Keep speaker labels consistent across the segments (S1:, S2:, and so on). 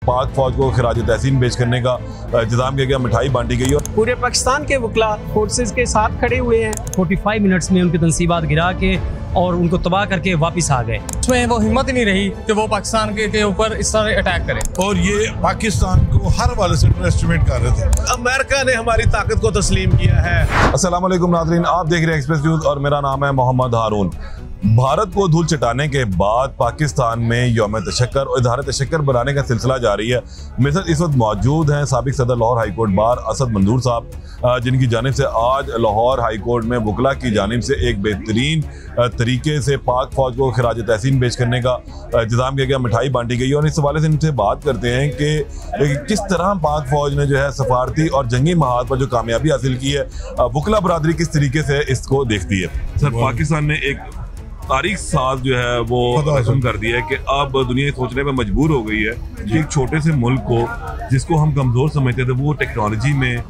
S1: पाक फौज को खिराज तहसीन पेश करने का इंतजाम किया गया, मिठाई बांटी गई और
S2: पूरे पाकिस्तान के वकला फोर्सेस के साथ खड़े हुए हैं।
S3: 45 मिनट्स में उनकी तनसीबात गिरा के और उनको तबाह करके वापस आ गए।
S4: उसमें वो हिम्मत ही नहीं रही कि वो पाकिस्तान के ऊपर इस तरह अटैक करे
S5: और ये पाकिस्तान को हर वाले से एस्टिमेट कर रहे थे।
S2: अमेरिका ने हमारी ताकत को तस्लीम किया है।
S1: अस्सलाम वालेकुम नाज़रीन, आप देख रहे हैं एक्सप्रेस न्यूज़ और मेरा नाम है मोहम्मद हारून। भारत को धूल चटाने के बाद पाकिस्तान में यौम तशक्कर और इज़हार तशक्कर बनाने का सिलसिला जारी है। मेरे साथ इस वक्त मौजूद हैं साबिक सदर Lahore high court bar Asad मंजूर साहब, जिनकी जानिब से आज लाहौर हाई कोर्ट में वकला की जानिब से एक बेहतरीन तरीके से पाक फौज को खिराज तहसीन पेश करने का इंतजाम किया गया, मिठाई बांटी गई। और इस हवाले से इनसे बात करते हैं कि किस तरह पाक फौज ने जो है सफारती और जंगी महाज पर जो कामयाबी हासिल की है, वकला बरादरी किस तरीके से इसको देखती है। सर, पाकिस्तान ने एक तारीख साज जो है वो रस्म कर दिया है कि अब दुनिया सोचने पर मजबूर हो गई है कि एक छोटे से मुल्क को जिसको हम कमज़ोर समझते थे वो टेक्नोलॉजी में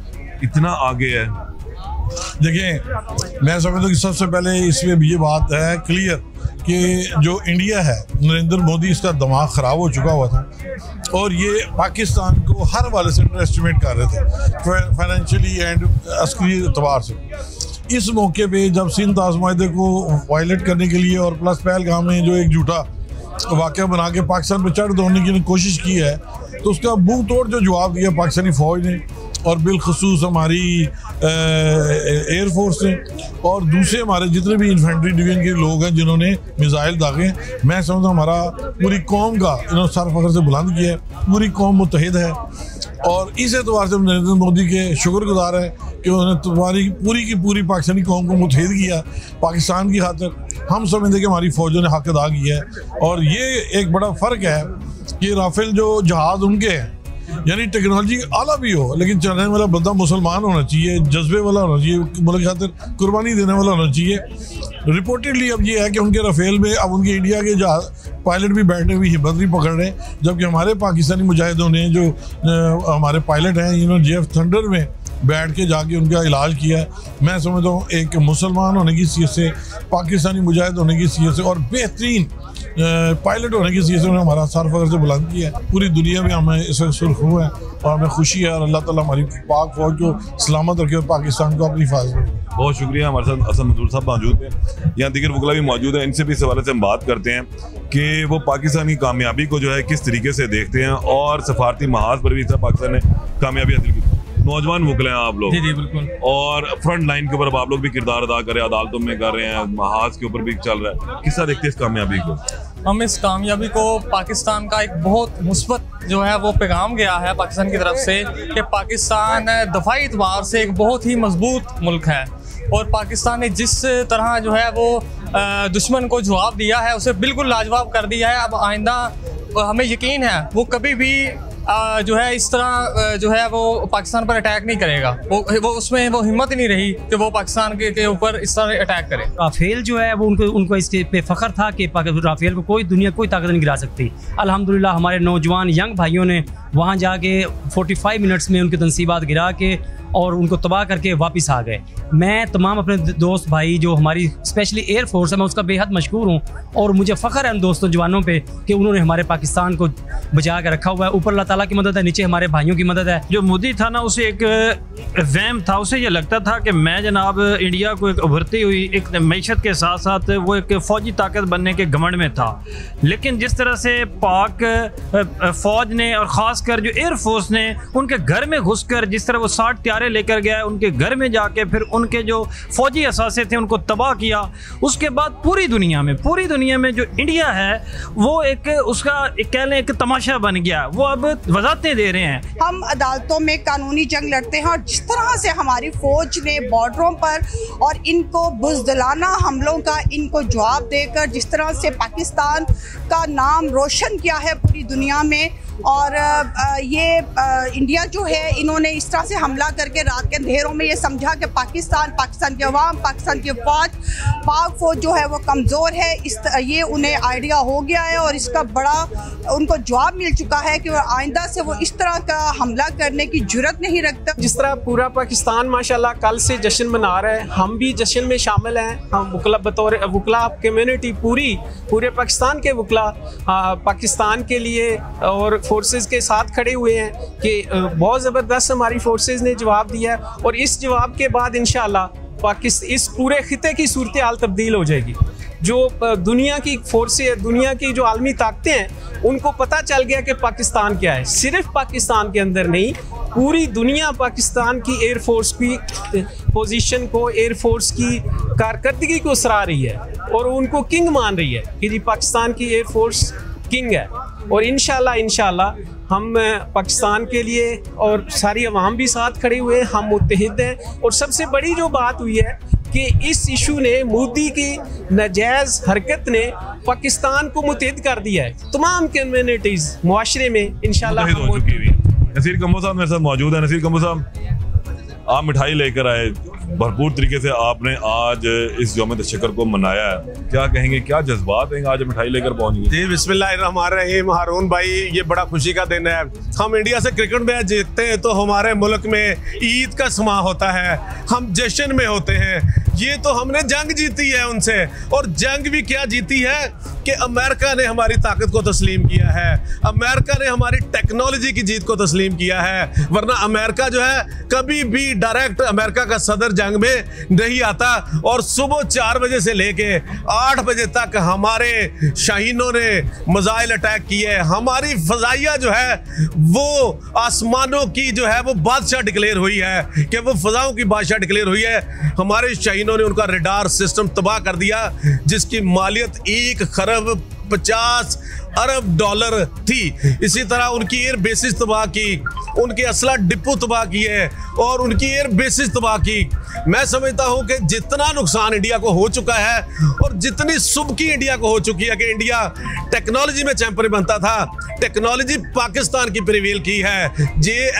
S1: इतना आगे है।
S5: देखिए, मैं समझता हूँ कि सबसे पहले इसमें ये बात है क्लियर कि जो इंडिया है, नरेंद्र मोदी, इसका दिमाग ख़राब हो चुका हुआ था और ये पाकिस्तान को हर वाले से एस्टिमेट कर रहे थे, फाइनेंशियली एंड अस्करी एतबार से। इस मौके पे जब सिंध ताज़ माहदे को वायलेट करने के लिए और प्लस पहलगाम में जो एक झूठा वाक़या बना के पाकिस्तान पर चढ़ दौड़ने की कोशिश की है, तो उसका मुंह तोड़ जो जवाब दिया पाकिस्तानी फ़ौज ने और बिलखसूस हमारी एयर फोर्स ने और दूसरे हमारे जितने भी इन्फेंट्री डिवीजन के लोग हैं जिन्होंने मिसाइल दागे। मैं समझता हूँ हमारा पूरी कौम का इन्होंने सर फख्र से बुलंद किया है, पूरी कौम मुत्तहिद है और इस एतबार से हम नरेंद्र मोदी के शुक्रगुजार हैं कि उन्होंने तुम्हारी पूरी की पूरी पाकिस्तानी कौम को मुत्तहिद किया पाकिस्तान की खातिर। हम समझते कि हमारी फ़ौजों ने हक अदा किया है और ये एक बड़ा फ़र्क है कि राफेल जो जहाज़ उनके हैं, यानी टेक्नोलॉजी आला भी हो लेकिन चलने वाला बंदा मुसलमान होना चाहिए, जज्बे वाला होना चाहिए, मुल्क की खातिर कुर्बानी देने वाला होना चाहिए। रिपोर्टेडली अब ये है कि उनके राफेल में अब उनके इंडिया के पायलट भी बैठने की हिम्मत नहीं पकड़ रहे, जबकि हमारे पाकिस्तानी मुजाहिदों ने जो हमारे पायलट हैं इन्होंने JF थंडर में बैठ के जाके उनका इलाज किया है। मैं समझता हूँ एक मुसलमान होने की हैसियत से, पाकिस्तानी मुजाहिद होने की हैसियत से और बेहतरीन पायलट होने की हैसियत से उन्होंने हमारा सर फख्र से बुलंद किया है। पूरी दुनिया में हमें इस वक्त सुरखरू है और हमें खुशी है और अल्लाह ताला हमारी पाक फौज को सलामत रखे और पाकिस्तान को अपनी हिफाजत रखे।
S1: बहुत शुक्रिया। हमारे साथ असद मंजूर साहब मौजूद हैं, यहाँ दीगर वकला भी मौजूद हैं। इनसे भी इस हवाले से हम बात करते हैं कि वो पाकिस्तान की कामयाबी को जो है किस तरीके से देखते हैं और सफारती महाज पर भी पाकिस्तान ने कामयाबी हासिल की। नौजवान वकले हैं आप लोग।
S4: जी बिल्कुल।
S1: और फ्रंट लाइन के ऊपर आप लोग भी किरदार अदा कर रहे हैं, अदालतों में कर रहे हैं, महाज के ऊपर भी चल रहा है। किस तरह देखते हैं इस कामयाबी को?
S4: हम इस कामयाबी को पाकिस्तान का एक बहुत मुस्बत जो है वो पैगाम गया है पाकिस्तान की तरफ से कि पाकिस्तान दफाई एतबार से एक बहुत ही मजबूत मुल्क है और पाकिस्तान ने जिस तरह जो है वो दुश्मन को जवाब दिया है उसे बिल्कुल लाजवाब कर दिया है। अब आइंदा हमें यकीन है वो कभी भी जो है इस तरह जो है वो पाकिस्तान पर अटैक नहीं करेगा। वो उसमें वो हिम्मत ही नहीं रही कि वो पाकिस्तान के ऊपर इस तरह अटैक करे।
S3: राफेल जो है वो उनको इसके पे फख्र था कि राफेल को कोई दुनिया कोई ताकत नहीं गिरा सकती। अल्हम्दुलिल्लाह हमारे नौजवान यंग भाइयों ने वहाँ जाके 45 मिनट्स में उनकी तनसीबात गिरा के और उनको तबाह करके वापस आ गए। मैं तमाम अपने दोस्त भाई जो हमारी स्पेशली एयर फोर्स है, मैं उसका बेहद मशकूर हूँ और मुझे फ़ख्र है उन दोस्तों जवानों पे कि उन्होंने हमारे पाकिस्तान को बचा के रखा हुआ है। ऊपर अल्लाह ताला की मदद है, नीचे हमारे भाइयों की मदद है।
S6: जो मोदी था ना, उसे एक वहम था, उसे ये लगता था कि मैं जनाब इंडिया को एक उभरती हुई एक मैशत के साथ साथ वो एक फ़ौजी ताकत बनने के घमंड में था। लेकिन जिस तरह से पाक फ़ौज ने और ख़ासकर जो एयर फोर्स ने उनके घर में घुसकर जिस तरह वो 60 त्यारे लेकर गया, उनके घर में जाके फिर उनके जो फौजी असासे थे उनको तबाह किया, उसके बाद पूरी दुनिया में जो इंडिया है वो एक उसका कह लें एक तमाशा बन गया। वो अब वजाहतें दे रहे हैं।
S7: हम अदालतों में कानूनी जंग लड़ते हैं और जिस तरह से हमारी फौज ने बॉर्डरों पर और इनको बुज़दिलाना हमलों का इनको जवाब देकर जिस तरह से पाकिस्तान का नाम रोशन किया है पूरी दुनिया में और ये इंडिया जो है इन्होंने इस तरह से हमला करके रात के अंधेरों में ये समझा कि पाकिस्तान के अवाम, पाकिस्तान की पाक फौज जो है वो कमज़ोर है। ये उन्हें आइडिया हो गया है और इसका बड़ा उनको जवाब मिल चुका है कि आइंदा से वो इस तरह का हमला करने की जुर्रत नहीं रखता।
S2: जिस तरह पूरा पाकिस्तान माशाल्लाह कल से जश्न मना रहा है, हम भी जश्न में शामिल हैं। हम वकला बतौर वकला कम्युनिटी पूरे पाकिस्तान के वकला पाकिस्तान के लिए और फोर्सेस के साथ खड़े हुए हैं कि बहुत ज़बरदस्त हमारी फोर्सेस ने जवाब दिया है, और इस जवाब के बाद इंशाल्लाह पाकिस्तान इस पूरे खिते की सूरत हाल तब्दील हो जाएगी। जो दुनिया की फोर्सेस, दुनिया की जो आलमी ताकतें हैं, उनको पता चल गया कि पाकिस्तान क्या है। सिर्फ पाकिस्तान के अंदर नहीं, पूरी दुनिया पाकिस्तान की एयरफोर्स की पोजीशन को, एयरफोर्स की कारकर्दगी को सराह रही है और उनको किंग मान रही है कि जी पाकिस्तान की एयरफोर्स किंग है। और इंशाल्लाह हम पाकिस्तान के लिए और सारी अवाम भी साथ खड़े हुए हैं, हम मुत्तहिद हैं। और सबसे बड़ी जो बात हुई है कि इस इशू ने, मोदी की नाजायज़ हरकत ने पाकिस्तान को मुत्तहिद कर दिया है। तमाम कम्युनिटीज़ मुआशरे में इंशाल्लाह
S1: नसीर कम्बो साहब मेरे साथ मौजूद है। नसीर कम्बो साहब, आप मिठाई लेकर आए, भरपूर तरीके से आपने आज इस यौम तशक्कुर को मनाया है, क्या कहेंगे, क्या जज्बात हैं आज मिठाई लेकर पहुंचे?
S8: जी बिस्मिल्लाहिर्रहमानिर्रहीम। हारून भाई, ये बड़ा खुशी का दिन है। हम इंडिया से क्रिकेट मैच जीतते हैं तो हमारे मुल्क में ईद का समा होता है, हम जश्न में होते हैं। ये तो हमने जंग जीती है उनसे, और जंग भी क्या जीती है कि अमेरिका ने हमारी ताकत को तस्लीम किया है, अमेरिका ने हमारी टेक्नोलॉजी की जीत को तस्लीम किया है। वरना अमेरिका जो है कभी भी डायरेक्ट अमेरिका का सदर जंग में नहीं आता। और सुबह 4 बजे से लेके 8 बजे तक हमारे शाहीनों ने मिसाइल अटैक किए। हमारी फजाइया जो है वो आसमानों की जो है वो बादशाह डिक्लेयर हुई है, कि वो फजाओं की बादशाह डिक्लेयर हुई है। हमारे शाहीनों ने उनका रडार सिस्टम तबाह कर दिया, जिसकी मालियत 1,50 अरब डॉलर थी। इसी तरह उनकी एयर बेसिस तबाह की, उनके असला डिपो तबाह किए और उनकी एयर बेसिस तबाह की। मैं समझता हूं कि जितना नुकसान इंडिया को हो चुका है और जितनी सुबकी इंडिया को हो चुकी है कि इंडिया टेक्नोलॉजी में चैंपियन बनता था, टेक्नोलॉजी पाकिस्तान की प्रिवेल की है।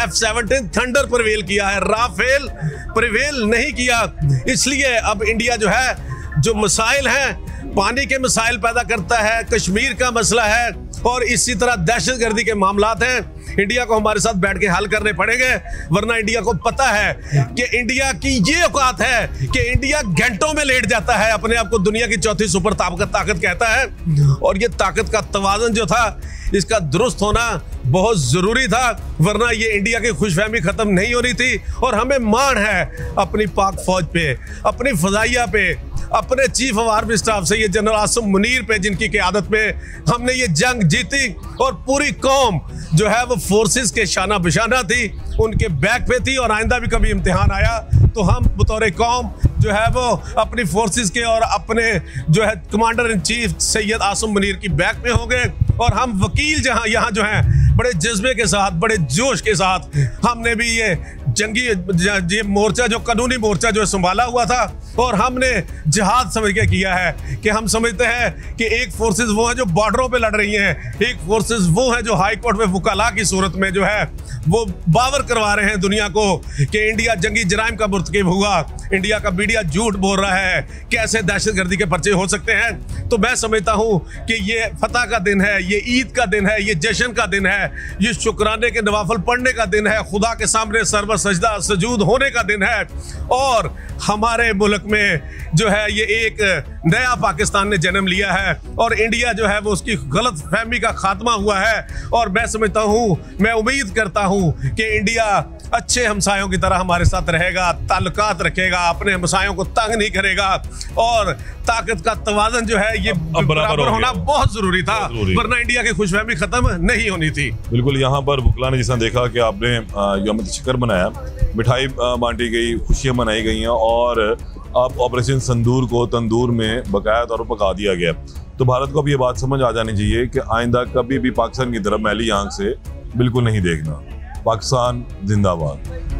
S8: F-17 थंडर प्रिवेल किया है, राफेल प्रिवेल नहीं किया। इसलिए अब इंडिया जो है, जो मिसाइल हैं, पानी के मिसाइल पैदा करता है, कश्मीर का मसला है और इसी तरह दहशतगर्दी के मामलात हैं, इंडिया को हमारे साथ बैठ के हल करने पड़ेंगे। वरना इंडिया को पता है कि इंडिया की ये औकात है कि इंडिया घंटों में लेट जाता है, अपने आप को दुनिया की चौथी सुपर ताकत कहता है। और ये ताकत का तवाज़ुन जो था, इसका दुरुस्त होना बहुत ज़रूरी था, वरना ये इंडिया की खुशफहमी ख़त्म नहीं होनी थी। और हमें मान है अपनी पाक फौज पे, अपनी फजाइया पे, अपने चीफ ऑफ आर्मी स्टाफ से, ये जनरल आसिम मुनीर पे, जिनकी क़यादत में हमने ये जंग जीती। और पूरी कौम जो है वो फोर्सेस के शाना बशाना थी, उनके बैक पे थी। और आइंदा भी कभी इम्तिहान आया तो हम बतौर कौम जो है वो अपनी फोर्सेस के और अपने जो है commander in chief Syed Asim Munir की बैक में होंगे। और हम वकील जहां यहाँ जो हैं, बड़े जज्बे के साथ, बड़े जोश के साथ हमने भी ये ये मोर्चा, जो कानूनी मोर्चा जो संभाला हुआ था, और हमने जिहाद समझ के किया है कि हम समझते हैं कि एक फोर्सेस वो हैं जो बॉर्डरों पे लड़ रही हैं, एक फोर्सेस वो हैं जो हाई कोर्ट में वकाला की सूरत में जो है वो बावर करवा रहे हैं दुनिया को कि इंडिया जंगी जराइम का मुर्तकिब हुआ, इंडिया का मीडिया झूठ बोल रहा है, कैसे दहशतगर्दी के पर्चे हो सकते हैं। तो मैं समझता हूँ कि ये फतह का दिन है, ये ईद का दिन है, ये जश्न का दिन है, ये शुक्राने के नवाफल पढ़ने का दिन है, खुदा के सामने सर्व सजदा सजूद होने का दिन है। और हमारे मुल्क में जो है ये एक नया पाकिस्तान ने जन्म लिया है और इंडिया जो है वो उसकी गलत फहमी का खात्मा हुआ है। और मैं समझता हूँ, मैं उम्मीद करता हूँ कि इंडिया अच्छे हमसायों की तरह हमारे साथ रहेगा, ताल्लुकात रखेगा, अपने हमसायों को तंग नहीं करेगा। और ताकत का तवाज़ुन जो है ये बराबर होना बहुत जरूरी था, वरना इंडिया की खुशफहमी खत्म नहीं होनी थी।
S1: बिल्कुल, यहाँ पर वकला ने जिस तरह देखा कि आपने यौम तशक्कुर मनाया, मिठाई बांटी गई, खुशियाँ मनाई गई हैं और अब ऑपरेशन संदूर को तंदूर में बकाया तौर पर पका दिया गया। तो भारत को अब ये बात समझ आ जानी चाहिए कि आइंदा कभी भी पाकिस्तान की तरफ मैली आंख से बिल्कुल नहीं देखना। पाकिस्तान जिंदाबाद।